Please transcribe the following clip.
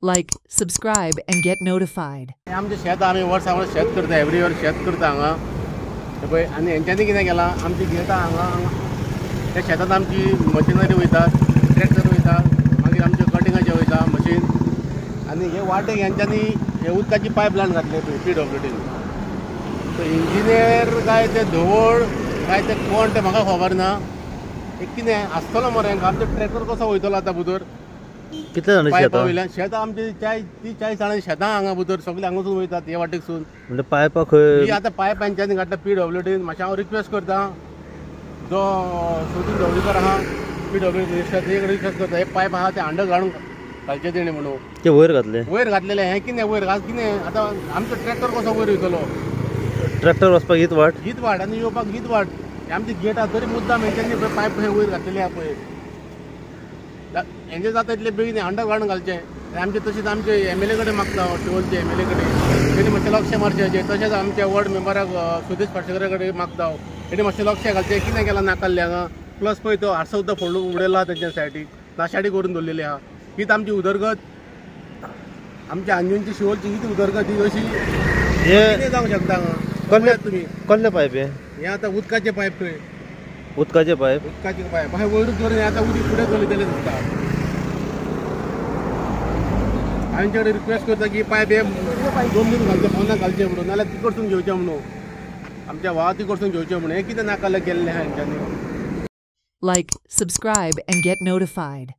Like, subscribe, and get notified. आमचे शेत आम्ही वर्सा वर्स शेत करता एवरी इयर शेत करता हांगा पळय आनी हेंच्यांनी कितें केलां आमची गेटां हांगा त्या शेतांत आमची मशिनरी वयता ट्रॅक्टर वयता मागीर आमचे कटिंगाचे वयता मशीन आनी हे वाटेक हेंच्यांनी हे उदकाची पायपलायन घातली पळय PWDन तो इंजिनियर काय ते धवळ काय ते कोण ते म्हाका खबर ना एक कितें आसतलो मरे हांकां आमचो ट्रॅक्टर कसो वयतलो आतां भितर कितले जाणांची पायपा शेतां वयल्यान शेतां आमची 40 जाणांची शेतां हांगा भितर सगळे हांगासून वयतात हे वाटेकसून म्हणजे पायपा खंय ही आतां पायप हेंच्यांनी घातला PWDन मातशें हांव रिक्वेस्ट करता जो सुदीन ढवळीकर आहा PWD मिनिस्टर ते रिक्वेस्ट करता हे पायप आहा ते अंडरग्रावंड घालचे तेणी म्हणून ते वयर घातले वयर घातलेले हें कितें वयर घाल कितें आतां आमचो ट्रॅक्टर कसो वयर वयतलो ट्रॅक्टर वचपाक हीच वाट हीच वाट आनी येवपाक हीच वाट आमची गेट आहा तरी मुद्दाम हेंच्यांनी पळय पायप हे वयर घातलेले आहा पळय हेंचे जाता इतले बेगीन अंडरग्रावंड घालचें आमचे तशेंच आमचे MLA कडेन मागता शिवोलचे MLA कडेन तेणी मातशें लक्ष मारचें तशेंच आमच्या वॉर्ड मेंबराक सुदेश पार्सेकर कडेन मागता तेणी मातशें लक्ष घालचें कितें केलां नाकाल्ले हांगा प्लस पळय तो आरसो सुद्दां फोडून उडयलो आहा तेंच्या सायडीक नाशाडी करून दवरलेली आहा हीच आमची उदरगत आमच्या अंजुनची शिवोलची हीच उदरगत ही अशी कितें जावंक शकता हांगा तुमी कसले पायप हे आतां उदकाचे पायप थंय उदकाचे पायप उदकाचे पायप अशें वयरूच धरून आतां उदीक फुडें चलयतलें दिसता हांवें तें रिक्वेस्ट करता की पायप हे जमनीन घालचे फोनाक घालचे म्हणून नाल्यार ती कडसून घेवचें म्हणून आमच्या वावा ती कडसून घेवचें म्हणून हें कितें नाकाल्लें केल्लें आहा हेंच्यांनी Like, subscribe, and get notified.